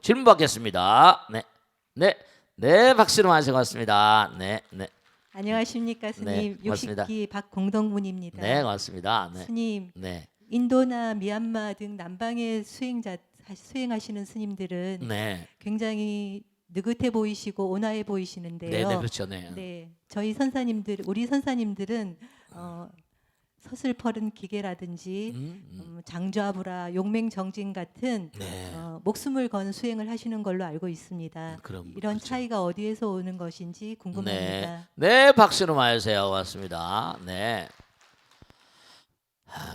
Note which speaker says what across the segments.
Speaker 1: 질문 받겠습니다. 네, 네, 네, 박수로 마시고 고맙습니다. 네, 네,
Speaker 2: 안녕하십니까
Speaker 1: 네,
Speaker 2: 스님.
Speaker 1: 고맙습니다.
Speaker 2: 60기 박공동문입니다.
Speaker 1: 네, 고맙습니다. 네,
Speaker 2: 스님,
Speaker 1: 네,
Speaker 2: 인도나 미얀마 등 남방의 수행하시는 스님들은
Speaker 1: 네,
Speaker 2: 굉장히 느긋해 보이시고 온화해
Speaker 1: 네,
Speaker 2: 보이시는데요.
Speaker 1: 네, 그렇죠. 네,
Speaker 2: 네, 저희 선사님들, 우리 선사님들은 서슬퍼른 기계라든지 장좌부라, 용맹정진 같은
Speaker 1: 네,
Speaker 2: 목숨을 건 수행을 하시는 걸로 알고 있습니다.
Speaker 1: 그럼
Speaker 2: 이런
Speaker 1: 그렇죠.
Speaker 2: 차이가 어디에서 오는 것인지
Speaker 1: 네,
Speaker 2: 궁금합니다.
Speaker 1: 네, 박수로 마세요. 고맙습니다. 네.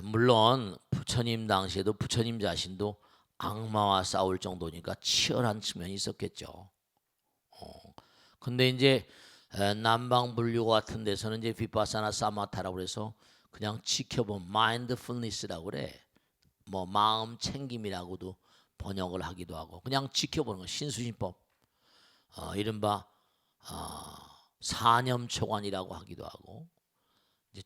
Speaker 1: 물론 부처님 당시에도 부처님 자신도 악마와 싸울 정도니까 치열한 측면이 있었겠죠. 근데 이제 남방 불교 같은 데서는 이제 비파사나 사마타라고 그래서 그냥 지켜본 마인드풀니스라고 그래. 뭐 마음 챙김이라고도 번역을 하기도 하고 그냥 지켜보는 거 신수신법. 이른바 사념초관이라고 하기도 하고 이제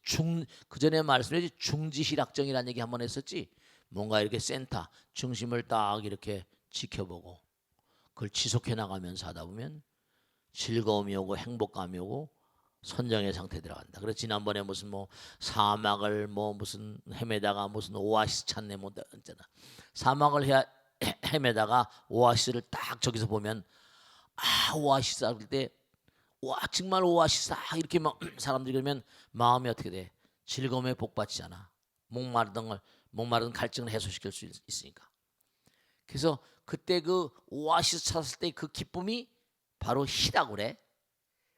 Speaker 1: 그 전에 말씀드렸지 중지실학정이라는 얘기 한번 했었지. 뭔가 이렇게 센터 중심을 딱 이렇게 지켜보고 그걸 지속해 나가면서 하다 보면 즐거움이 오고 행복감이 오고 선정의 상태에 들어간다. 그래서 지난번에 무슨 뭐 사막을 뭐 무슨 헤매다가 무슨 오아시스 찾네 뭐 있잖아. 사막을 헤매다가 오아시스를 딱 저기서 보면 오아시스 할 때 와 정말 오아시스다 이렇게 막 사람들이 그러면 마음이 어떻게 돼? 즐거움에 복받치잖아. 목마른 갈증을 해소시킬 수 있으니까. 그래서 그때 그 오아시스 찾았을 때 그 기쁨이 바로 희라고 그래.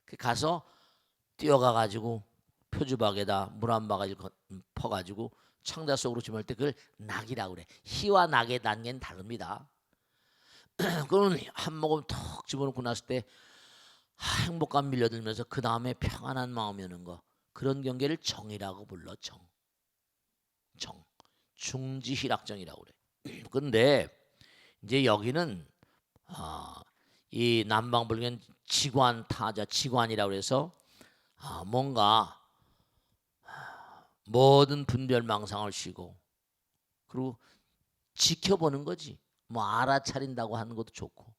Speaker 1: 그 가서 뛰어가 가지고 표주박에다 물 한 바가지 퍼가지고 창자 속으로 집을 때 그걸 낙이라고 그래. 희와 낙의 단계는 다릅니다. 그거는 한 모금 턱 집어넣고 났을 때 행복감 밀려들면서 그 다음에 평안한 마음이 오는 거 그런 경계를 정이라고 불러. 정 중지희락정이라고 그래. 근데 이제 여기는 이 남방불교는 지관타자 지관이라고 그래서 뭔가 모든 분별망상을 쉬고 그리고 지켜보는 거지. 뭐 알아차린다고 하는 것도 좋고.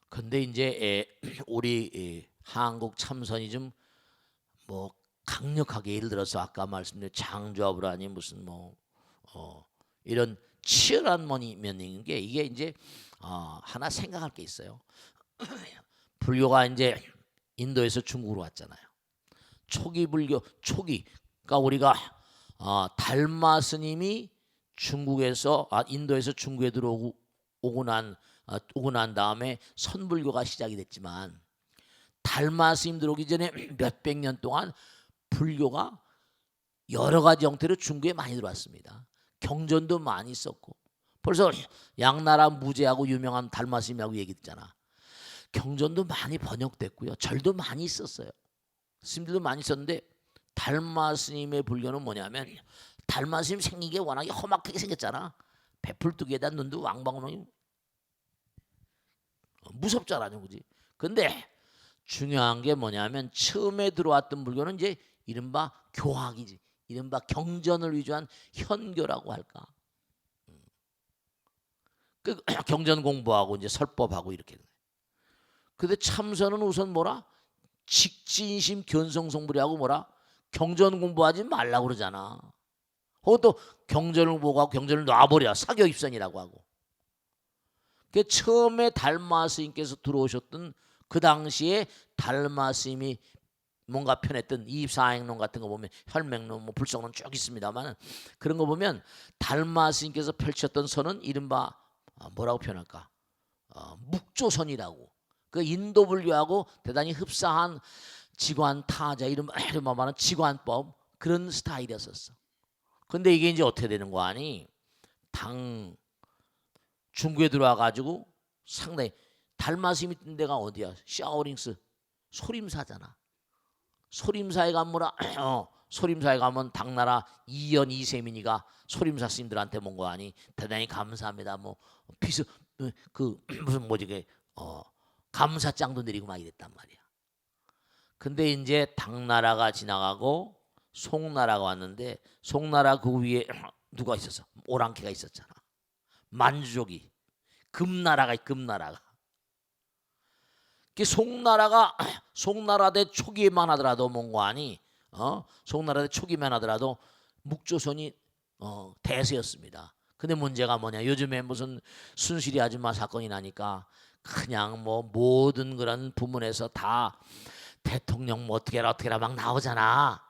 Speaker 1: 근데 이제 우리 한국 참선이 좀 뭐 강력하게 예를 들어서 아까 말씀드린 장조합이라니 무슨 뭐 이런 치열한 면인 게 이게 이제 하나 생각할 게 있어요. 불교가 이제 인도에서 중국으로 왔잖아요. 초기 불교 그러니까 우리가 달마 스님이 중국에서 인도에서 중국에 오고 난 다음에 선불교가 시작이 됐지만 달마 스님 들어오기 전에 몇백 년 동안 불교가 여러 가지 형태로 중국에 많이 들어왔습니다. 경전도 많이 썼고 벌써 양나라 무제하고 유명한 달마 스님하고 얘기 듣잖아. 경전도 많이 번역됐고요. 절도 많이 있었어요. 스님들도 많이 썼는데 달마 스님의 불교는 뭐냐면 달마 스님 생긴 게 워낙에 험악하게 생겼잖아. 배풀뚝에다 눈도 왕방울이 무섭잖아, 그지? 근데 중요한 게 뭐냐면 처음에 들어왔던 불교는 이제 이른바 교학이지. 이른바 경전을 위주한 현교라고 할까. 그 경전 공부하고 이제 설법하고 이렇게. 근데 참선은 우선 뭐라? 직진심 견성성불이하고 뭐라? 경전 공부하지 말라고 그러잖아. 그것도 경전을 보고 하고 경전을 놔버려. 사교입선이라고 하고. 그 처음에 달마 스님께서 들어오셨던 그 당시에 달마 스님이 뭔가 편했던 이입사행론 같은 거 보면 혈맹론, 뭐 불성론 쭉 있습니다만 그런 거 보면 달마 스님께서 펼쳤던 선은 이른바 뭐라고 표현할까? 묵조선이라고. 그 인도 불교하고 대단히 흡사한 지관타자 이른바 말하는 지관법 그런 스타일이었었어. 근데 이게 이제 어떻게 되는 거 아니? 중국에 들어와 가지고 상당히 달마스님이 있던 데가 어디야? 샤오링스 소림사잖아. 소림사에 가면 소림사에 가면 당나라 이연 이세민이가 소림사 스님들한테 뭔 거 아니? 대단히 감사합니다. 뭐 비스 그 무슨 뭐지 그 감사장도 내리고 막 이랬단 말이야. 근데 이제 당나라가 지나가고 송나라가 왔는데 송나라 그 위에 누가 있었어? 오랑캐가 있었잖아. 만주족이. 금나라가 금나라가. 송나라 대 초기만 하더라도 뭔가하니 송나라 대 초기만 하더라도 묵조선이 대세였습니다. 근데 문제가 뭐냐? 요즘에 무슨 순실이 아줌마 사건이 나니까 그냥 뭐 모든 그런 부문에서 다 대통령 뭐 어떻게 해라 막 나오잖아.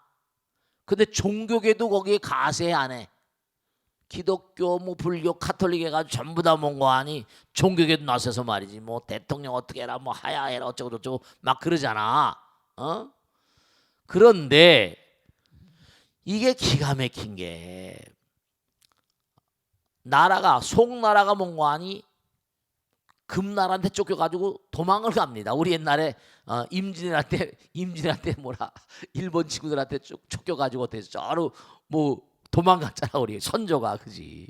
Speaker 1: 근데 종교계도 거기에 가세 안 해. 기독교, 뭐 불교, 카톨릭 해가지고 전부 다 뭔가하니 종교계도 나서서 말이지. 뭐 대통령 어떻게 해라, 뭐 하야해라 어쩌고 저쩌고 막 그러잖아. 그런데 이게 기가 막힌 게 송나라가 뭔가하니 금나라한테 쫓겨가지고 도망을 갑니다. 우리 옛날에 임진왜란때 뭐라 일본 친구들한테 쫓겨가지고 저로 뭐 도망갔잖아. 우리 선조가. 그지?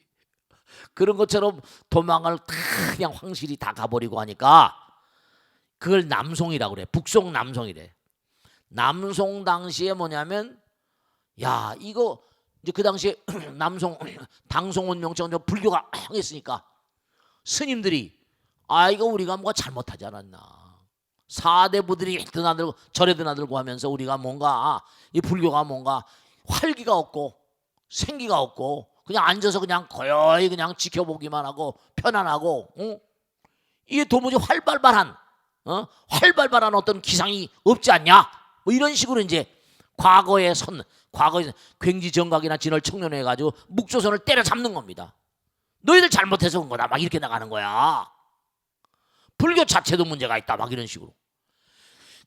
Speaker 1: 그런 것처럼 도망을 다 그냥 황실이 다 가버리고 하니까 그걸 남송이라고 그래. 북송 남송이래. 남송 당시에 뭐냐면 야 이거 이제 그 당시에 남송 당송원 명청 불교가 했으니까 스님들이 이거 우리가 뭐가 잘못하지 않았나. 사대부들이 드나들고 절에 드나들고 하면서 우리가 뭔가 이 불교가 뭔가 활기가 없고 생기가 없고 그냥 앉아서 그냥 고요히 그냥 지켜보기만 하고 편안하고 이게 도무지 활발한 어떤 기상이 없지 않냐. 뭐 이런 식으로 이제 과거에 굉지정각이나 진월 청년회 해가지고 묵조선을 때려잡는 겁니다. 너희들 잘못해서 온 거다 막 이렇게 나가는 거야. 불교 자체도 문제가 있다 막 이런 식으로.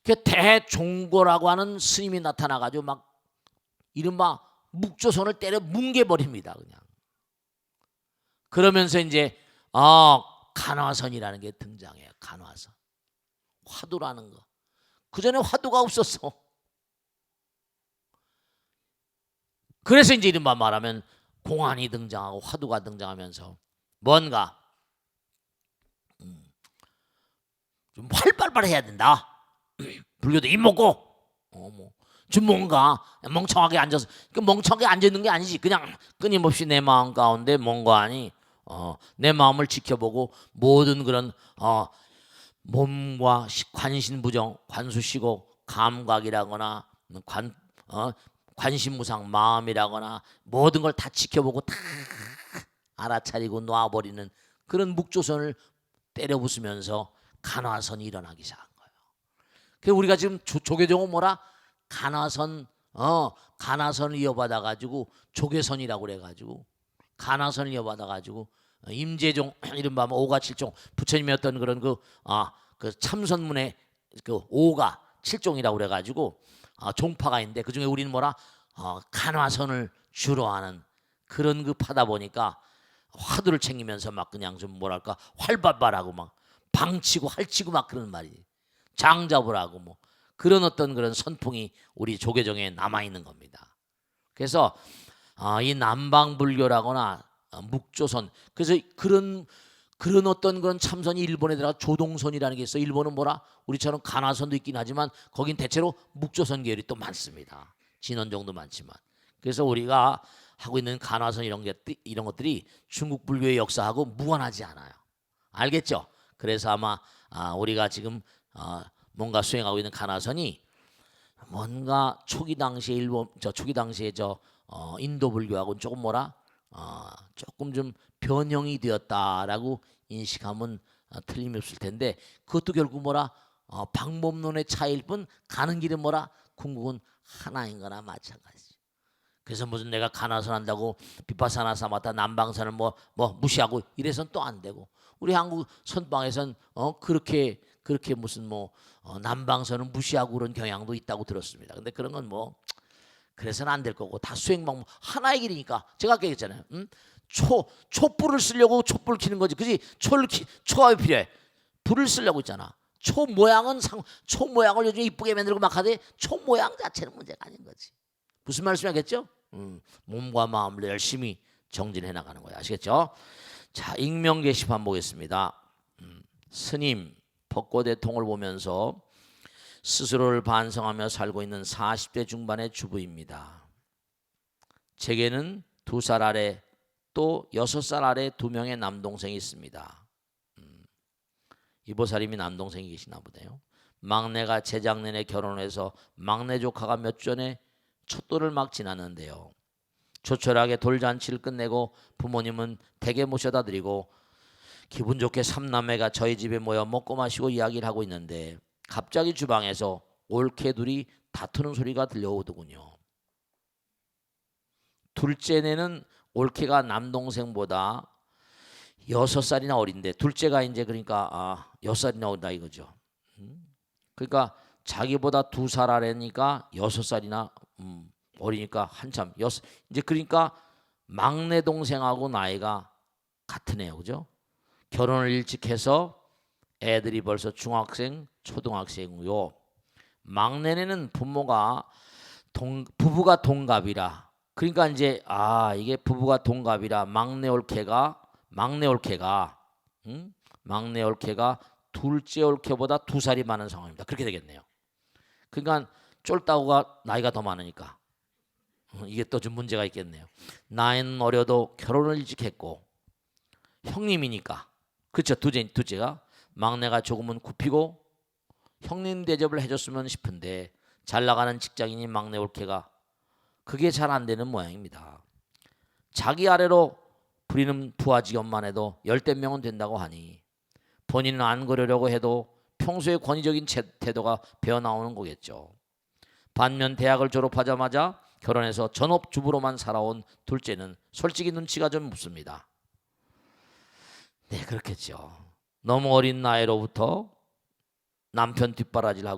Speaker 1: 그 대종고라고 하는 스님이 나타나가지고 막 이른바 묵조선을 때려 뭉개버립니다. 그냥. 그러면서 이제 간화선이라는 게 등장해요. 간화선. 화두라는 거. 그전에 화두가 없었어. 그래서 이제 이른바 말하면 공안이 등장하고 화두가 등장하면서 뭔가 좀 활발해야 된다. 불교도 입 먹고 좀 뭔가 멍청하게 앉아서 멍청하게 앉아 있는 게 아니지. 그냥 끊임없이 내 마음 가운데 뭔가 아니 내 마음을 지켜보고 모든 그런 몸과 관신부정, 관수시고 감각이라거나 관심무상 마음이라거나 모든 걸 다 지켜보고 다 알아차리고 놔버리는 그런 묵조선을 때려 부수면서 간화선이 일어나기 시작한 거예요. 그 우리가 지금 조계종은 뭐라 간화선을 이어받아 가지고 조계선이라고 그래 가지고 간화선을 이어받아 가지고 임재종 이른바 오가 칠종 부처님의 어떤 그런 그 참선문의 그 오가 칠종이라고 그래 가지고 종파가 있는데 그 중에 우리는 뭐라 간화선을 주로 하는 그런 그 파다 보니까 화두를 챙기면서 막 그냥 좀 뭐랄까 활발하고 막 방치고 할치고 막 그런 말이 장잡으라고 뭐 그런 어떤 그런 선풍이 우리 조계종에 남아 있는 겁니다. 그래서 이 남방불교라거나 묵조선 그래서 그런 어떤 그런 참선이 일본에 들어가 조동선이라는 게 있어. 일본은 뭐라 우리처럼 간화선도 있긴 하지만 거긴 대체로 묵조선 계열이 또 많습니다. 진원종도 많지만 그래서 우리가 하고 있는 간화선 이런 것들이 중국 불교의 역사하고 무관하지 않아요. 알겠죠? 그래서 아마 우리가 지금 뭔가 수행하고 있는 간화선이 뭔가 초기 당시에 인도 불교하고는 조금 뭐라 조금 좀 변형이 되었다라고 인식하면 틀림이 없을 텐데 그것도 결국 뭐라 방법론의 차이일 뿐 가는 길은 뭐라 궁극은 하나인 거나 마찬가지. 그래서 무슨 내가 간화선 한다고 비파사나 사마타 남방선을 뭐 무시하고 이래선 또 안 되고 우리 한국 선방에선 그렇게 무슨 남방선은 무시하고 그런 경향도 있다고 들었습니다. 근데 그런 건 그래서는 안 될 거고 다 수행 방법 하나의 길이니까 제가 아까 얘기했잖아요. 촛불을 쓰려고 촛불 켜는 거지. 그지? 초가 필요해. 불을 쓰려고 있잖아. 초 모양을 요즘 이쁘게 만들고 막 하되 초 모양 자체는 문제가 아닌 거지. 무슨 말씀이겠죠? 몸과 마음을 열심히 정진해 나가는 거야. 아시겠죠? 자, 익명 게시판 보겠습니다. 스님 벚꽃의 통을 보면서 스스로를 반성하며 살고 있는 40대 중반의 주부입니다. 제게는 2살 아래 또 6살 아래 2명의 남동생이 있습니다. 이보살님이 남동생이 계시나 보네요. 막내가 재작년에 결혼해서 막내 조카가 몇 전에 촛돌을 막 지났는데요. 조촐하게 돌잔치를 끝내고 부모님은 댁에 모셔다 드리고 기분 좋게 삼남매가 저희 집에 모여 먹고 마시고 이야기를 하고 있는데 갑자기 주방에서 올케 둘이 다투는 소리가 들려오더군요. 둘째네는 올케가 남동생보다 6살이나 어린데 둘째가 이제 그러니까 6살이나 어린다 이거죠. 그러니까 자기보다 2살 아래니까 6살이나 어리니까 한참 이제 그러니까 막내 동생하고 나이가 같은 애요, 그죠? 결혼을 일찍 해서 애들이 벌써 중학생, 초등학생이요. 막내는 부부가 동갑이라. 그러니까 이제 이게 부부가 동갑이라 막내 올케가 둘째 올케보다 2살이 많은 상황입니다. 그렇게 되겠네요. 그러니까 쫄따구가 나이가 더 많으니까 이게 또 좀 문제가 있겠네요. 나이는 어려도 결혼을 일찍 했고 형님이니까 그렇죠. 둘째가 막내가 조금은 굽히고 형님 대접을 해줬으면 싶은데 잘 나가는 직장인인 막내 올케가 그게 잘 안 되는 모양입니다. 자기 아래로 부리는 부하직원만 해도 10명은 된다고 하니 본인은 안 그러려고 해도 평소에 권위적인 태도가 배어나오는 거겠죠. 반면 대학을 졸업하자마자 결혼해서 전업주부로만 살아온 둘째는 솔직히 눈치가 좀 없습니다. 네, 그렇겠죠. 너무 어린 나이로부터 남편 뒷바라지를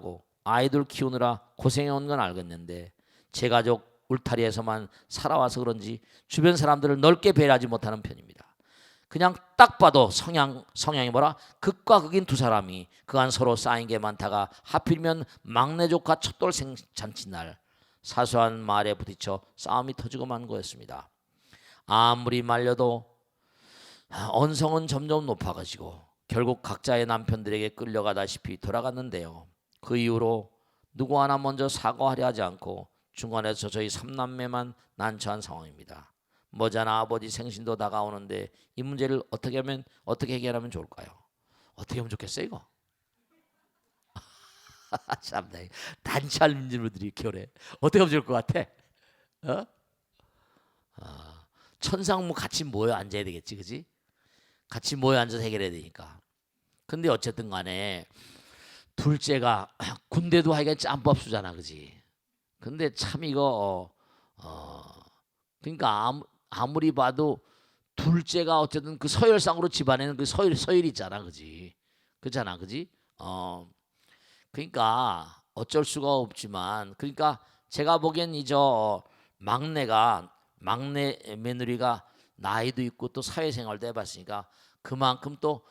Speaker 1: 아이들 키우느라 고생해온 건 알겠는데 제 가족 울타리에서만 살아와서 그런지 주변 사람들을 넓게 배려하지 못하는 편입니다. 그냥 딱 봐도 성향이 극과 극인 두 사람이 그간 서로 쌓인 게 많다가 하필이면 막내 조카 촛돌 잔치날 사소한 말에 부딪혀 싸움이 터지고 만 거였습니다. 아무리 말려도 언성은 점점 높아가지고 결국 각자의 남편들에게 끌려가다시피 돌아갔는데요. 그 이후로 누구 하나 먼저 사과하려 하지 않고 중간에서 저희 삼남매만 난처한 상황입니다. 머지않아 아버지 생신도 다가오는데 이 문제를 어떻게 해결하면 좋을까요? 어떻게 하면 좋겠어요 이거? 참나 단체할 문제들이 이렇게 어떻게 하면 좋을 것 같아? 천상무 같이 모여 앉아야 되겠지, 그지? 같이 모여 앉아서 해결해야 되니까. 근데 어쨌든 간에 둘째가 군대도 하여간 짬밥수잖아, 그지? 근데 참 이거 그러니까 아무리 봐도 둘째가 어쨌든 그 서열상으로 집안에는 그 서열이 있잖아, 그지? 그렇잖아, 그지? 그러니까 어쩔 수가 없지만 그러니까 제가 보기엔 막내 며느리가 나이도 있고 또 사회생활도 해봤으니까 그만큼 또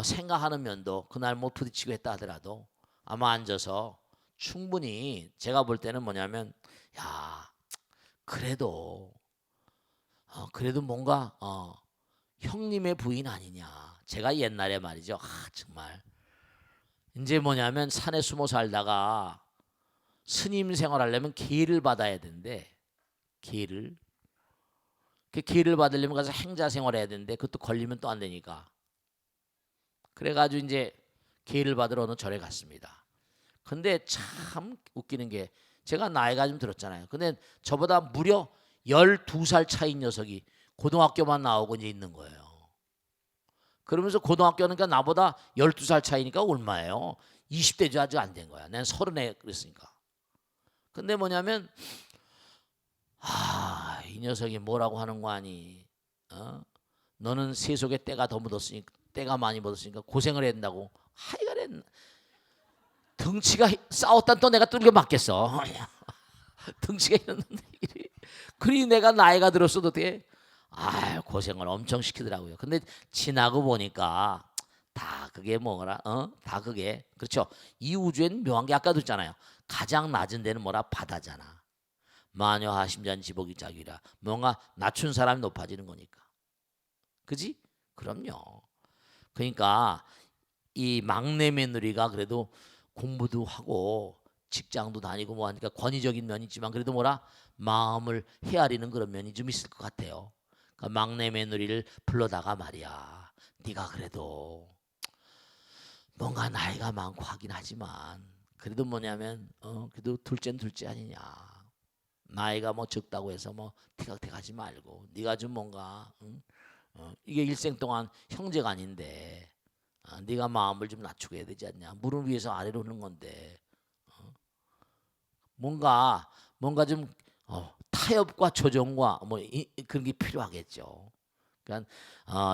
Speaker 1: 생각하는 면도 그날 못 부딪히고 했다 하더라도 아마 앉아서 충분히 제가 볼 때는 뭐냐면 야 그래도 뭔가 형님의 부인 아니냐. 제가 옛날에 말이죠. 정말 이제 뭐냐면 산에 숨어 살다가 스님 생활하려면 기회를 받아야 되는데 기회를 받으려면 가서 행자 생활해야 되는데 그것도 걸리면 또 안 되니까 그래가지고 이제 기회를 받으러 어느 절에 갔습니다. 근데 참 웃기는 게 제가 나이가 좀 들었잖아요. 근데 저보다 무려 12살 차인 녀석이 고등학교만 나오고 이제 있는 거예요. 그러면서 고등학교니까 나보다 12살 차이니까 얼마예요? 20대죠. 아직 안 된 거야. 난 30에 그랬으니까. 근데 뭐냐면 이 녀석이 뭐라고 하는 거 아니? 너는 세속에 때가 많이 묻었으니까 고생을 해야 된다고. 하여간에 등치가 싸웠단 또 내가 뚫겨 맞겠어. 등치가 있는데 그리 내가 나이가 들었어도 돼. 고생을 엄청 시키더라고요. 근데 지나고 보니까 다 그게 다 그게 그렇죠. 이 우주엔 묘한 게 아까도 있잖아요. 가장 낮은 데는 바다잖아. 마녀 하심잔 지복이 자기라. 뭔가 낮춘 사람이 높아지는 거니까. 그지? 그럼요. 그러니까 이 막내 며느리가 그래도 공부도 하고 직장도 다니고 뭐 하니까 권위적인 면이 있지만 그래도 마음을 헤아리는 그런 면이 좀 있을 것 같아요. 그러니까 막내 며느리를 불러다가 말이야. 네가 그래도 뭔가 나이가 많고 하긴 하지만 그래도 뭐냐면 그래도 둘째는 둘째 아니냐. 나이가 뭐 적다고 해서 뭐 티격태격하지 말고 네가 좀 뭔가 이게 일생 동안 형제가 아닌데 네가 마음을 좀 낮추게 해야 되지 않냐. 물을 위해서 아래로 오는 건데 뭔가 좀 타협과 조정과 뭐 그런 게 필요하겠죠. 그러니까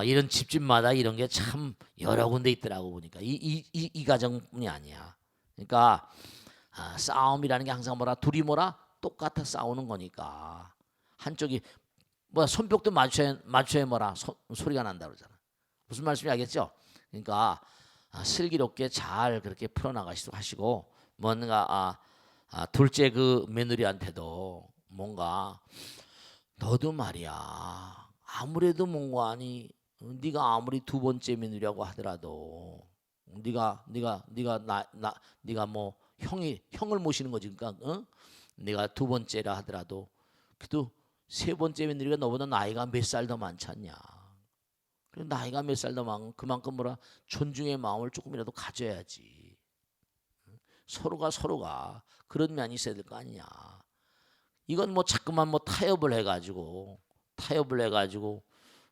Speaker 1: 이런 집집마다 이런 게 참 여러 군데 있더라고 보니까 이 가정뿐이 아니야. 그러니까 싸움이라는 게 항상 뭐라 둘이 뭐라 똑같아 싸우는 거니까 한쪽이 뭐야 손뼉도 맞춰야 뭐라 소리가 난다 그러잖아. 무슨 말씀인지 알겠죠? 그러니까 슬기롭게 잘 그렇게 풀어나가시도록 하시고 뭔가 둘째 그 며느리한테도 뭔가 너도 말이야 아무래도 뭔가 아니 네가 아무리 두 번째 며느리라고 하더라도 네가 뭐 형을 모시는 거지. 그러니까 네가 두 번째라 하더라도 그래도 세 번째 며느리가 너보다 나이가 몇 살 더 많지 않냐. 그리고 나이가 몇 살 더 많으면 그만큼 뭐라 존중의 마음을 조금이라도 가져야지. 서로가 그런 면이 있어야 될 거 아니냐. 이건 뭐 자꾸만 뭐 타협을 해가지고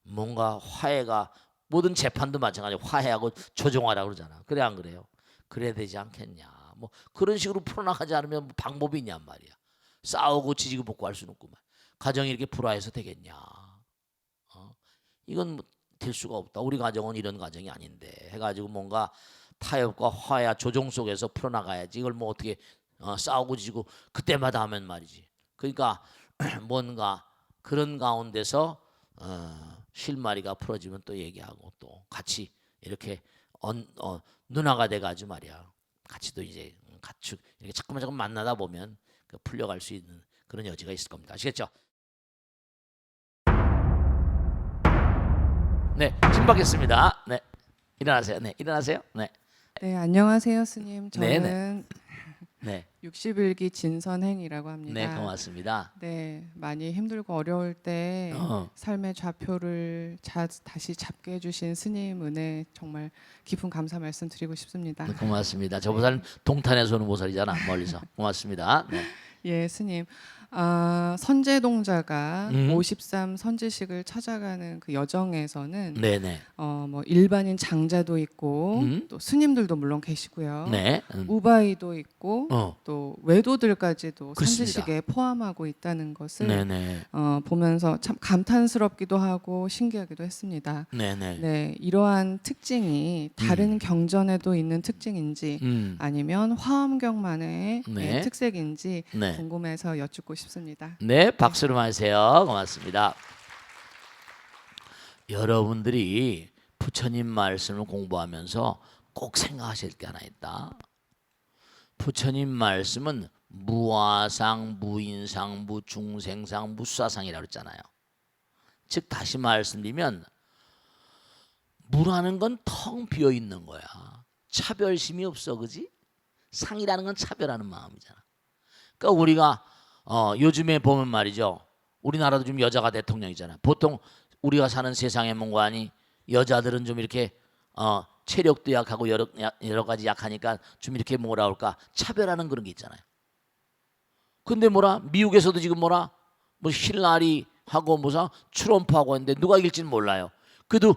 Speaker 1: 뭔가 화해가 모든 재판도 마찬가지 화해하고 조정하라고 그러잖아. 그래 안 그래요? 그래야 되지 않겠냐. 뭐 그런 식으로 풀어나가지 않으면 뭐 방법이 있냔 말이야. 싸우고 지지고 볶고 할 수는 없구만. 가정이 이렇게 불화해서 되겠냐. 이건 뭐 될 수가 없다. 우리 가정은 이런 가정이 아닌데 해가지고 뭔가 타협과 화해 조정 속에서 풀어나가야지. 이걸 뭐 어떻게 싸우고 지지고 그때마다 하면 말이지. 그러니까 뭔가 그런 가운데서 실마리가 풀어지면 또 얘기하고 또 같이 이렇게 누나가 돼가지고 말이야. 같이 또 이제 같이 이렇게 자꾸만 만나다 보면 그 풀려갈 수 있는 그런 여지가 있을 겁니다. 아시겠죠? 네, 신박했습니다. 네, 일어나세요. 네, 일어나세요. 네,
Speaker 3: 네, 안녕하세요, 스님.
Speaker 1: 네,
Speaker 3: 저는
Speaker 1: 네,
Speaker 3: 60일기 진선행이라고 합니다.
Speaker 1: 네, 고맙습니다.
Speaker 3: 네, 많이 힘들고 어려울 때
Speaker 1: 어.
Speaker 3: 삶의 좌표를 다시 잡게 해주신 스님 은혜 정말 깊은 감사 말씀드리고 싶습니다.
Speaker 1: 네, 고맙습니다. 저보다는 동탄에서 오는 보살이잖아. 멀리서. 고맙습니다. 네.
Speaker 3: 예, 스님. 선제동자가 53 선지식을 찾아가는 그 여정에서는
Speaker 1: 네네.
Speaker 3: 뭐 일반인 장자도 있고 또 스님들도 물론 계시고요.
Speaker 1: 네.
Speaker 3: 우바이도 있고 또 외도들까지도
Speaker 1: 그렇습니다.
Speaker 3: 선지식에 포함하고 있다는 것을
Speaker 1: 네네.
Speaker 3: 보면서 참 감탄스럽기도 하고 신기하기도 했습니다.
Speaker 1: 네네.
Speaker 3: 네, 이러한 특징이 다른 경전에도 있는 특징인지 아니면 화엄경만의
Speaker 1: 네.
Speaker 3: 특색인지
Speaker 1: 네.
Speaker 3: 궁금해서 여쭙고 싶습니다.
Speaker 1: 네, 박수로 마세요. 고맙습니다. 여러분들이 부처님 말씀을 공부하면서 꼭 생각하실 게 하나 있다. 부처님 말씀은 무아상, 무인상, 무중생상, 무수아상이라고 했잖아요. 즉 다시 말씀드리면 무라는 건 텅 비어 있는 거야. 차별심이 없어, 그지? 상이라는 건 차별하는 마음이잖아. 그러니까 우리가 요즘에 보면 말이죠. 우리나라도 좀 여자가 대통령이잖아. 보통 우리가 사는 세상의 뭔가니 여자들은 좀 이렇게 체력도 약하고 여러 가지 약하니까 좀 이렇게 뭐라 할까 차별하는 그런 게 있잖아요. 근데 뭐라 미국에서도 지금 뭐라 뭐 힐라리 하고 무슨 트럼프하고 했는데 누가 이길지는 몰라요. 그래도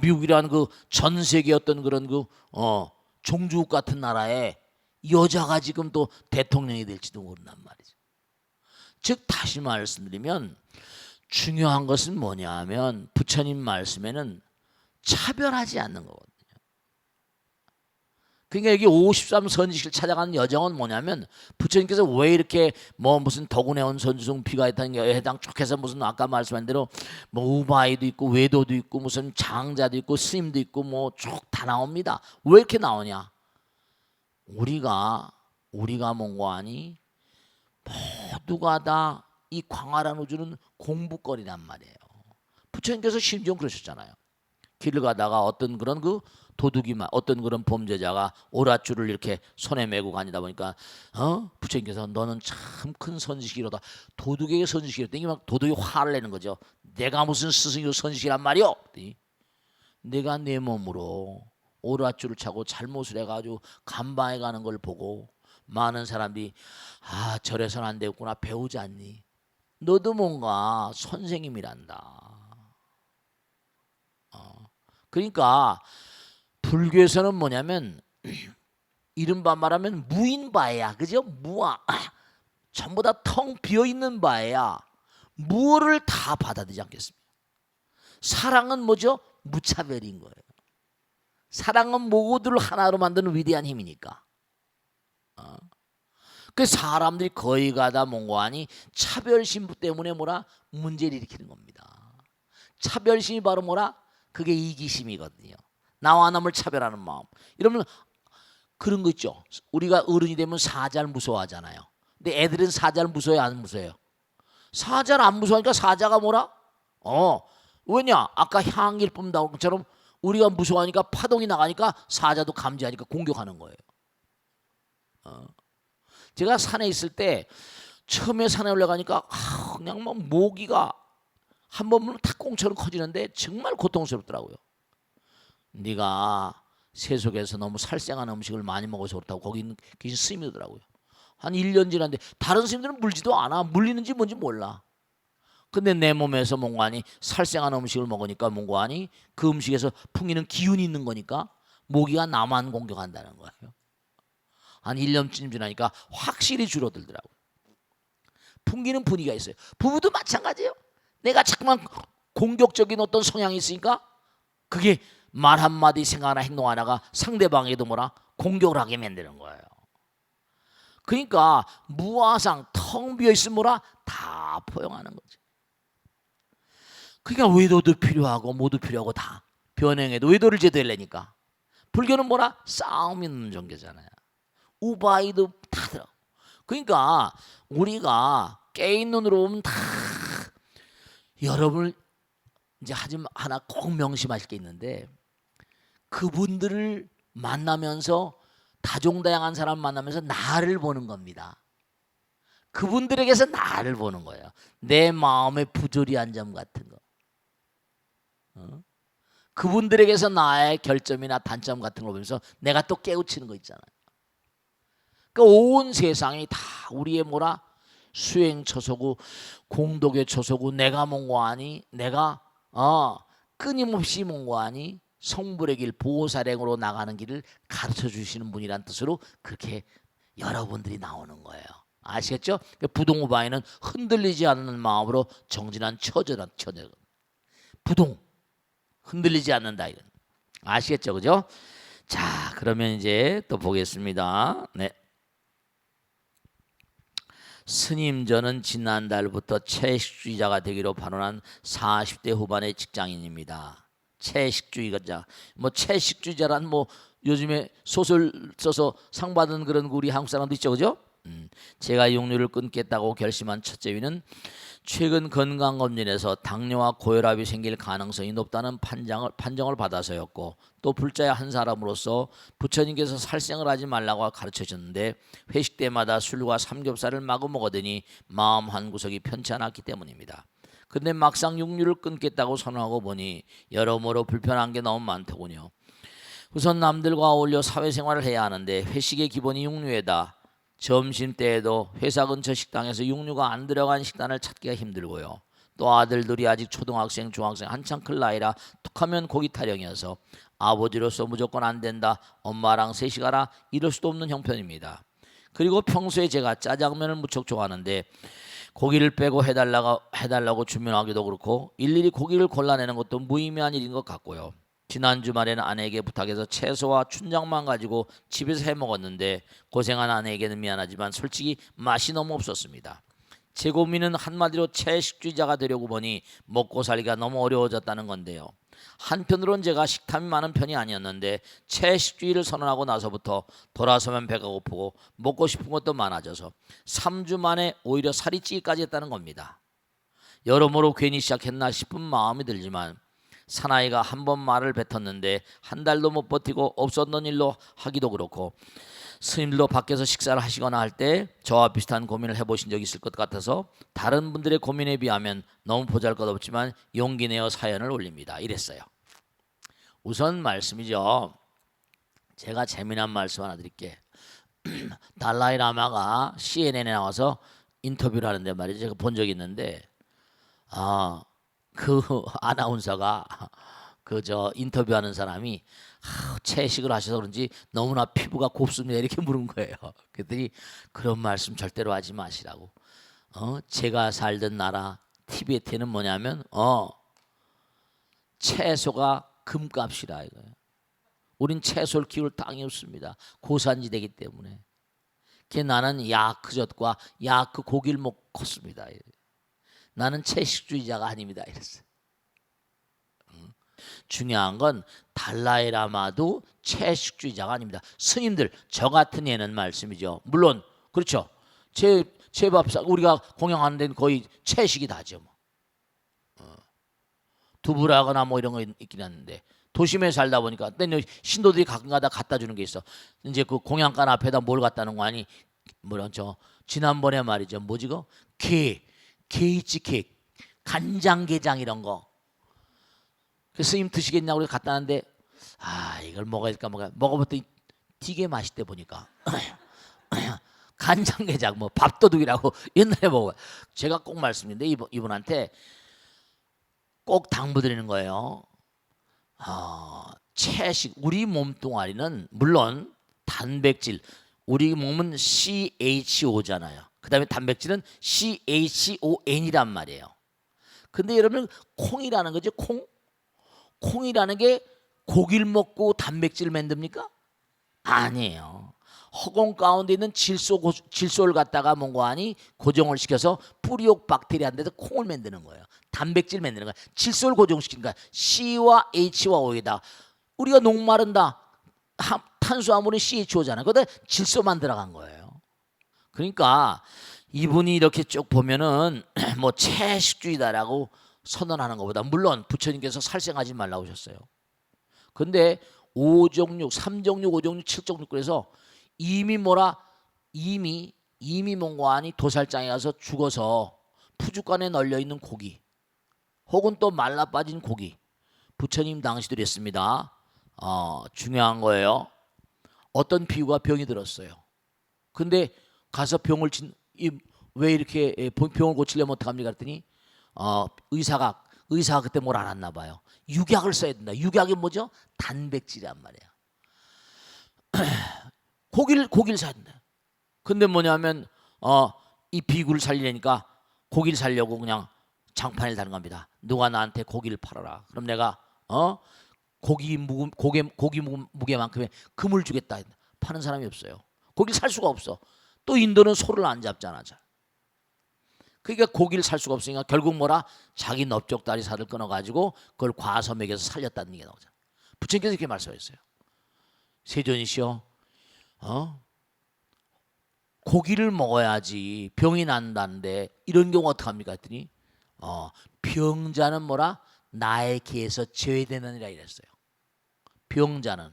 Speaker 1: 미국이라는 그 전 세계 어떤 그런 그 종주국 같은 나라에 여자가 지금 또 대통령이 될지도 모른단 말이죠. 즉 다시 말씀드리면 중요한 것은 뭐냐 하면 부처님 말씀에는 차별하지 않는 거거든요. 그러니까 여기 53 선지식을 찾아가는 여정은 뭐냐면 부처님께서 왜 이렇게 뭐 무슨 덕운해온 선주성 비가해당 해당 쭉 해서 무슨 아까 말씀한 대로 뭐 우바이도 있고 외도도 있고 무슨 장자도 있고 스님도 있고 뭐 쭉 다 나옵니다. 왜 이렇게 나오냐? 우리가 뭔가 아니 모두가 다 이 광활한 우주는 공부거리란 말이에요. 부처님께서 심지어 그러셨잖아요. 길을 가다가 어떤 그런 그 도둑이만 어떤 그런 범죄자가 오랏줄을 이렇게 손에 메고 다니다 보니까 부처님께서 너는 참 큰 선지식이로다. 도둑에게 선지식이로다. 이게 막 도둑이 화를 내는 거죠. 내가 무슨 스승이고 선지식이란 말이오. 내가 내 몸으로 오랏줄을 차고 잘못을 해가지고 감방에 가는 걸 보고 많은 사람들이 아 저래서는 안 되겠구나 배우지 않니? 너도 뭔가 선생님이란다. 그러니까 불교에서는 뭐냐면 이른바 말하면 무인바야, 그죠? 무아 전부 다 텅 비어 있는 바야. 무엇을 다 받아들이지 않겠습니까? 사랑은 뭐죠? 무차별인 거예요. 사랑은 모두를 하나로 만드는 위대한 힘이니까. 그 사람들이 거의 가다 몽고하니 차별심 때문에 뭐라 문제를 일으키는 겁니다. 차별심이 바로 뭐라? 그게 이기심이거든요. 나와 남을 차별하는 마음. 이러면 그런 거 있죠. 우리가 어른이 되면 사자를 무서워하잖아요. 근데 애들은 사자를 무서워해요, 안 무서워해요? 사자를 안 무서워하니까 사자가 뭐라? 왜냐? 아까 향기를 뿜다는 것처럼 우리가 무서워하니까 파동이 나가니까 사자도 감지하니까 공격하는 거예요. 제가 산에 있을 때 처음에 산에 올라가니까 그냥 뭐 모기가 한 번만 탁공처럼 커지는데 정말 고통스럽더라고요. 네가 세속에서 너무 살생한 음식을 많이 먹어서 그렇다고 거기 있는 귀신 스님이 더라고요. 한 1년 지났는데 다른 스님들은 물지도 않아. 물리는지 뭔지 몰라. 근데 내 몸에서 뭔가하니 살생한 음식을 먹으니까 뭔가하니 그 음식에서 풍기는 기운이 있는 거니까 모기가 나만 공격한다는 거예요. 한 1년쯤 지나니까 확실히 줄어들더라고요. 풍기는 분위기가 있어요. 부부도 마찬가지예요. 내가 자꾸만 공격적인 어떤 성향이 있으니까 그게 말 한마디 생각 하나 행동 하나가 상대방에도 뭐라 공격을 하게 만드는 거예요. 그러니까 무아상 텅 비어있으면 뭐라 다 포용하는 거죠. 그러니까 외도도 필요하고 모두 필요하고 다 변행해도 외도를 제대하려니까. 불교는 뭐라 싸움 있는 종교잖아요. 우바이도 다 들어. 그러니까 우리가 깨인 눈으로 보면 다 여러분을 이제 하나 꼭 명심하실 게 있는데 그분들을 만나면서 다종다양한 사람 만나면서 나를 보는 겁니다. 그분들에게서 나를 보는 거예요. 내 마음의 부조리한 점 같은 거. 그분들에게서 나의 결점이나 단점 같은 걸 보면서 내가 또 깨우치는 거 있잖아요. 그러니까 온 세상이 다 우리의 뭐라 수행처소고 공덕의 처소고 내가 뭔가 하니 내가 끊임없이 뭔가 하니 성불의 길 보살행으로 나가는 길을 가르쳐 주시는 분이란 뜻으로 그렇게 여러분들이 나오는 거예요. 아시겠죠? 부동우바에는 흔들리지 않는 마음으로 정진한 처절한 처절. 부동 흔들리지 않는다 이건. 아시겠죠? 그죠? 자, 그러면 이제 또 보겠습니다. 네. 스님 저는 지난달부터 채식주의자가 되기로 발언한 40대 후반의 직장인입니다. 채식주의자, 뭐 채식주의자란 뭐 요즘에 소설 써서 상 받은 그런 우리 한국 사람도 있죠, 그죠? 제가 육류를 끊겠다고 결심한 첫째 이유는 최근 건강검진에서 당뇨와 고혈압이 생길 가능성이 높다는 판정을 받아서였고 또 불자의 한 사람으로서 부처님께서 살생을 하지 말라고 가르쳐줬는데 회식 때마다 술과 삼겹살을 마구 먹으더니 마음 한 구석이 편치 않았기 때문입니다. 근데 막상 육류를 끊겠다고 선언하고 보니 여러모로 불편한 게 너무 많더군요. 우선 남들과 어울려 사회생활을 해야 하는데 회식의 기본이 육류에다 점심때에도 회사 근처 식당에서 육류가 안 들어간 식단을 찾기가 힘들고요. 또 아들들이 아직 초등학생, 중학생 한창 클 나이라 툭하면 고기 타령이어서 아버지로서 무조건 안 된다, 엄마랑 셋이 가라 이럴 수도 없는 형편입니다. 그리고 평소에 제가 짜장면을 무척 좋아하는데 고기를 빼고 해달라고 주문하기도 그렇고 일일이 고기를 골라내는 것도 무의미한 일인 것 같고요. 지난 주말에는 아내에게 부탁해서 채소와 춘장만 가지고 집에서 해먹었는데 고생한 아내에게는 미안하지만 솔직히 맛이 너무 없었습니다. 제 고민은 한마디로 채식주의자가 되려고 보니 먹고 살기가 너무 어려워졌다는 건데요. 한편으론 제가 식탐이 많은 편이 아니었는데 채식주의를 선언하고 나서부터 돌아서면 배가 고프고 먹고 싶은 것도 많아져서 3주 만에 오히려 살이 찌기까지 했다는 겁니다. 여러모로 괜히 시작했나 싶은 마음이 들지만 사나이가 한 번 말을 뱉었는데 한 달도 못 버티고 없었던 일로 하기도 그렇고 스님들도 밖에서 식사를 하시거나 할 때 저와 비슷한 고민을 해보신 적이 있을 것 같아서 다른 분들의 고민에 비하면 너무 보잘것없지만 용기 내어 사연을 올립니다. 이랬어요. 우선 말씀이죠. 제가 재미난 말씀 하나 드릴게. 달라이 라마가 CNN에 나와서 인터뷰를 하는데 말이죠. 제가 본 적이 있는데 그 아나운서가 그 저 인터뷰하는 사람이 채식을 하셔서 그런지 너무나 피부가 곱습니다 이렇게 물은 거예요. 그랬더니 그런 말씀 절대로 하지 마시라고. 제가 살던 나라 티베트는 뭐냐면 채소가 금값이라 이거예요. 우린 채소를 키울 땅이 없습니다. 고산지대이기 때문에. 나는 야크젓과 야크 고기를 먹고 컸습니다. 나는 채식주의자가 아닙니다. 이랬어요. 중요한 건 달라이 라마도 채식주의자가 아닙니다. 스님들 저 같은 예는 말씀이죠. 물론 그렇죠. 제 밥상 우리가 공양하는 데는 거의 채식이 다죠. 두부라거나 뭐 이런 거 있긴 한데 도심에 살다 보니까 신도들이 가끔가다 갖다 주는 게 있어. 이제 그 공양간 앞에다 뭘 갖다 놓은 거 아니? 뭐라 저 지난번에 말이죠. 뭐지 그 게이치 케이크, 간장게장 이런 거. 그 스님 드시겠냐고 그래서 갖다 놨는데 이걸 먹어야 될까 먹어봤더니 되게 맛있대 보니까. 간장게장 뭐 밥도둑이라고 옛날에 먹어요. 제가 꼭 말씀인데 이분한테 꼭 당부드리는 거예요. 채식 우리 몸뚱아리는 물론 단백질 우리 몸은 CHO잖아요. 그 다음에 단백질은 CHON이란 말이에요. 근데 여러분 콩이라는 거죠. 콩이라는 게 고기를 먹고 단백질을 만듭니까? 아니에요. 허공 가운데 있는 질소를 갖다가 뭔가 하니 고정을 시켜서 뿌리옥 박테리아인데도 콩을 만드는 거예요. 단백질 만드는 거예요. 질소를 고정시키는 거야. C와 H와 O에다 우리가 녹마른다. 탄수화물은 CHO잖아요. 거기다 질소만 들어간 거예요. 그러니까 이분이 이렇게 쭉 보면은 뭐 채식주의다라고 선언하는 것보다 물론 부처님께서 살생하지 말라고 하셨어요. 근데 5종육, 3종육, 5종육, 7종육 그래서 이미 몽고하니 도살장에 가서 죽어서 푸주간에 널려 있는 고기 혹은 또 말라 빠진 고기 부처님 당시 드렸습니다. 중요한 거예요. 어떤 비유가 병이 들었어요. 근데 가서 왜 이렇게 병을 고치려면 어떡합니까? 그랬더니 의사가 그때 뭘 알았나 봐요. 육약을 써야 된다. 육약이 뭐죠? 단백질이란 말이에요. 고기를 사야 된다. 근데 뭐냐면 이 비구를 살리려니까 고기를 살려고 그냥 장판을 다는 겁니다. 누가 나한테 고기를 팔아라. 그럼 내가 고기 무게만큼의 금을 주겠다. 파는 사람이 없어요. 고기를 살 수가 없어. 또 인도는 소를 안 잡잖아. 잘. 그러니까 고기를 살 수가 없으니까 결국 뭐라 자기 넓적다리 살을 끊어가지고 그걸 과서 먹여서 살렸다는 얘기가 나오잖아. 부처님께서 이렇게 말씀하셨어요. 세존이시여 고기를 먹어야지 병이 난다는데 이런 경우 어떡합니까? 했더니 병자는 뭐라 나의 기에서 제외되느니라 이랬어요. 병자는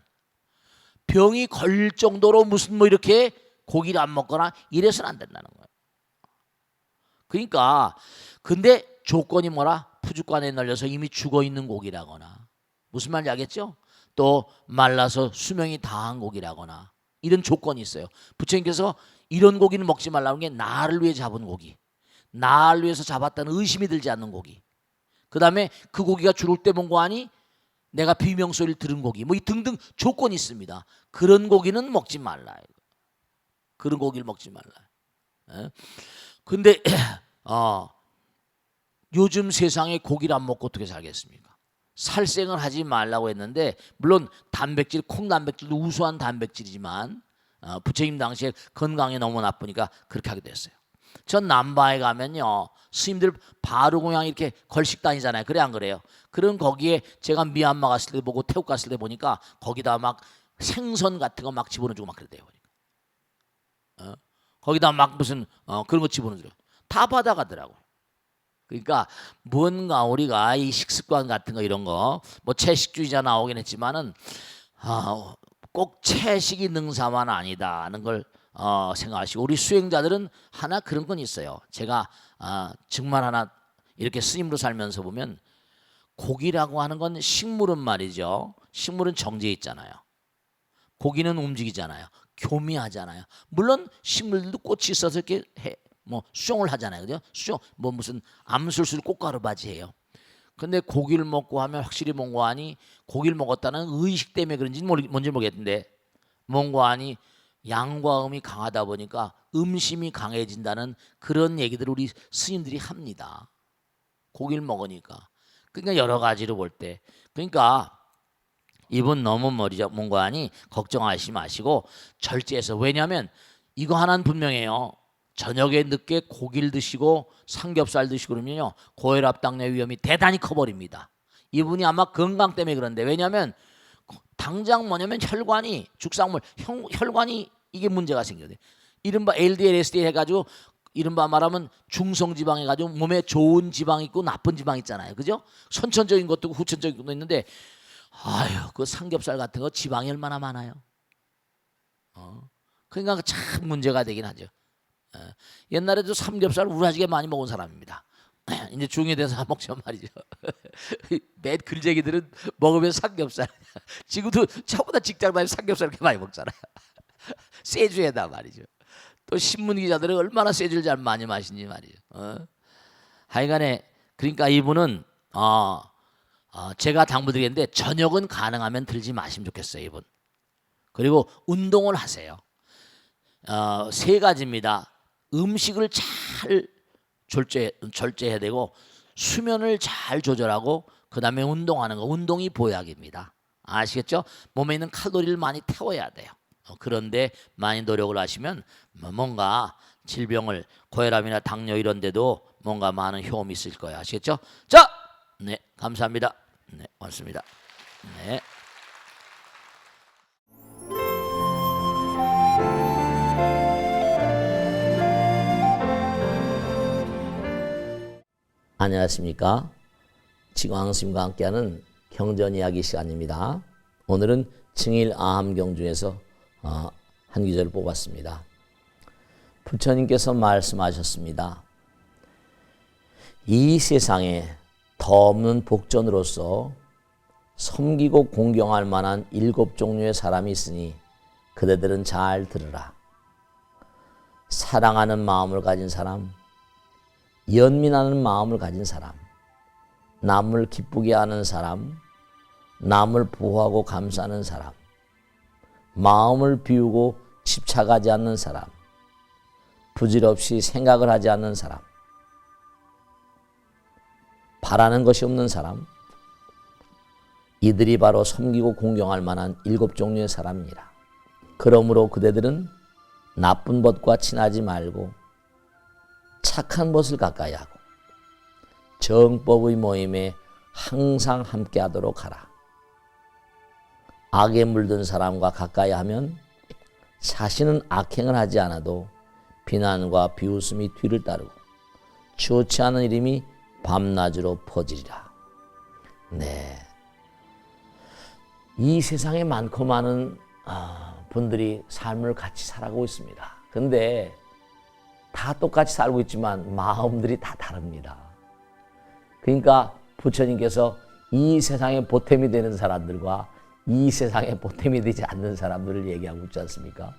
Speaker 1: 병이 걸릴 정도로 무슨 뭐 이렇게 고기를 안 먹거나 이래서는 안 된다는 거예요. 그러니까 근데 조건이 뭐라 푸주간에 널려서 이미 죽어 있는 고기라거나 무슨 말인지 알겠죠? 또 말라서 수명이 다한 고기라거나 이런 조건이 있어요. 부처님께서 이런 고기는 먹지 말라는 게 나를 위해 잡은 고기, 나를 위해서 잡았다는 의심이 들지 않는 고기. 그 다음에 그 고기가 죽을 때 본 거 아니? 내가 비명소리를 들은 고기, 뭐 이 등등 조건이 있습니다. 그런 고기는 먹지 말라. 그런 고기를 먹지 말라. 근데 요즘 세상에 고기를 안 먹고 어떻게 살겠습니까? 살생을 하지 말라고 했는데 물론 단백질, 콩 단백질도 우수한 단백질이지만 부처님 당시에 건강에 너무 나쁘니까 그렇게 하게 됐어요. 전 남바에 가면요 스님들 바루공양 이렇게 걸식 다니잖아요. 그래 안 그래요? 그런 거기에 제가 미얀마 갔을 때 보고 태국 갔을 때 보니까 거기다 막 생선 같은 거 막 집어넣어주고 막 그랬대요. 거기다 막 무슨 그런 거 집어넣어줘요. 다 받아가더라고요. 그러니까 뭔가 우리가 이 식습관 같은 거 이런 거 뭐 채식주의자 나오긴 했지만은 꼭 채식이 능사만 아니다는 걸 생각하시고 우리 수행자들은 하나 그런 건 있어요. 제가 정말 하나 이렇게 스님으로 살면서 보면 고기라고 하는 건 식물은 말이죠. 식물은 정제해 있잖아요. 고기는 움직이잖아요. 교미하잖아요. 물론 식물들도 꽃이 있어서 이렇게 뭐 수종을 하잖아요. 그죠? 수종 뭐 무슨 암술술 꽃가루바지예요. 근데 고기를 먹고 하면 확실히 뭔가 하니 고기를 먹었다는 의식 때문에 그런지 뭔지 모르겠는데 뭔가 하니 양과 음이 강하다 보니까 음심이 강해진다는 그런 얘기들을 우리 스님들이 합니다. 고기를 먹으니까. 그러니까 여러 가지로 볼 때. 그러니까 이분 너무 뭔가 하니 걱정하시지 마시고 절제해서. 왜냐하면 이거 하나는 분명해요. 저녁에 늦게 고기를 드시고 삼겹살 드시고 그러면요 고혈압 당뇨 위험이 대단히 커버립니다. 이분이 아마 건강 때문에 그런데 왜냐하면 당장 뭐냐면 혈관이 죽상물 혈관이 이게 문제가 생겨요. 이른바 LDL, SDL 해가지고 이른바 말하면 중성지방 해가지고 몸에 좋은 지방 있고 나쁜 지방 있잖아요. 그죠? 선천적인 것도 있고 후천적인 것도 있는데 아유 그 삼겹살 같은 거 지방이 얼마나 많아요. 그러니까 참 문제가 되긴 하죠. 옛날에도 삼겹살 우라지게 많이 먹은 사람입니다. 이제 중이 돼서 먹죠 말이죠. 매 글쟁이들은 먹으면 삼겹살. 지금도 저보다 직장 다니면 삼겹살 이렇게 많이 먹잖아요. 쇠주에다 말이죠. 또 신문 기자들은 얼마나 쇠주를 잘 많이 마시니 말이죠. 하여간에 그러니까 이분은 제가 당부드리겠는데 저녁은 가능하면 들지 마시면 좋겠어요 이분. 그리고 운동을 하세요. 세 가지입니다. 음식을 잘 절제해야 되고 수면을 잘 조절하고 그 다음에 운동하는 거. 운동이 보약입니다. 아시겠죠? 몸에 있는 칼로리를 많이 태워야 돼요. 그런데 많이 노력을 하시면 뭔가 질병을 고혈압이나 당뇨 이런 데도 뭔가 많은 효험이 있을 거예요. 아시겠죠? 자, 네, 감사합니다. 네, 고맙습니다. 네. 안녕하십니까? 지광 스님과 함께하는 경전 이야기 시간입니다. 오늘은 증일 아함경 중에서 한 구절을 뽑았습니다. 부처님께서 말씀하셨습니다. 이 세상에 더 없는 복전으로서 섬기고 공경할 만한 7종류의 사람이 있으니 그대들은 잘 들으라. 사랑하는 마음을 가진 사람, 연민하는 마음을 가진 사람, 남을 기쁘게 하는 사람, 남을 보호하고 감싸는 사람, 마음을 비우고 집착하지 않는 사람, 부질없이 생각을 하지 않는 사람, 바라는 것이 없는 사람, 이들이 바로 섬기고 공경할 만한 7종류의 사람이니라. 그러므로 그대들은 나쁜 법과 친하지 말고 착한 것을 가까이 하고 정법의 모임에 항상 함께 하도록 하라. 악에 물든 사람과 가까이 하면 자신은 악행을 하지 않아도 비난과 비웃음이 뒤를 따르고 좋지 않은 이름이 밤낮으로 퍼지리라. 네, 이 세상에 많고 많은 분들이 삶을 같이 살아가고 있습니다. 근데 다 똑같이 살고 있지만 마음들이 다 다릅니다. 그러니까 부처님께서 이 세상에 보탬이 되는 사람들과 이 세상에 보탬이 되지 않는 사람들을 얘기하고 있지 않습니까?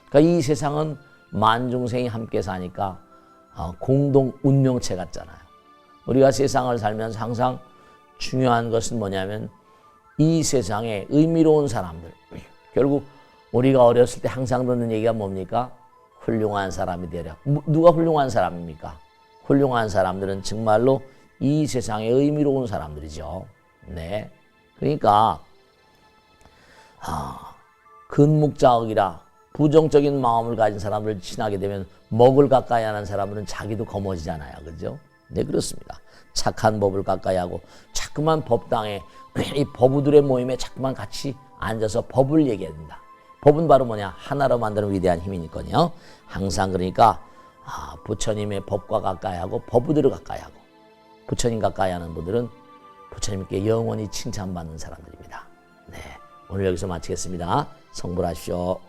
Speaker 1: 그러니까 이 세상은 만중생이 함께 사니까 공동 운명체 같잖아요. 우리가 세상을 살면서 항상 중요한 것은 뭐냐면 이 세상에 의미로운 사람들. 결국 우리가 어렸을 때 항상 듣는 얘기가 뭡니까? 훌륭한 사람이 되라. 누가 훌륭한 사람입니까? 훌륭한 사람들은 정말로 이 세상에 의미로운 사람들이죠. 네. 그러니까 근묵자억이라 부정적인 마음을 가진 사람을 친하게 되면 먹을 가까이 하는 사람은 자기도 거머지잖아요. 그죠? 네, 그렇습니다. 착한 법을 가까이 하고 자꾸만 법당에 이 법우들의 모임에 자꾸만 같이 앉아서 법을 얘기해야 된다. 법은 바로 뭐냐? 하나로 만드는 위대한 힘이니까요. 항상 그러니까 부처님의 법과 가까이 하고 법우들을 가까이 하고 부처님 가까이 하는 분들은 부처님께 영원히 칭찬받는 사람들입니다. 네, 오늘 여기서 마치겠습니다. 성불하십시오.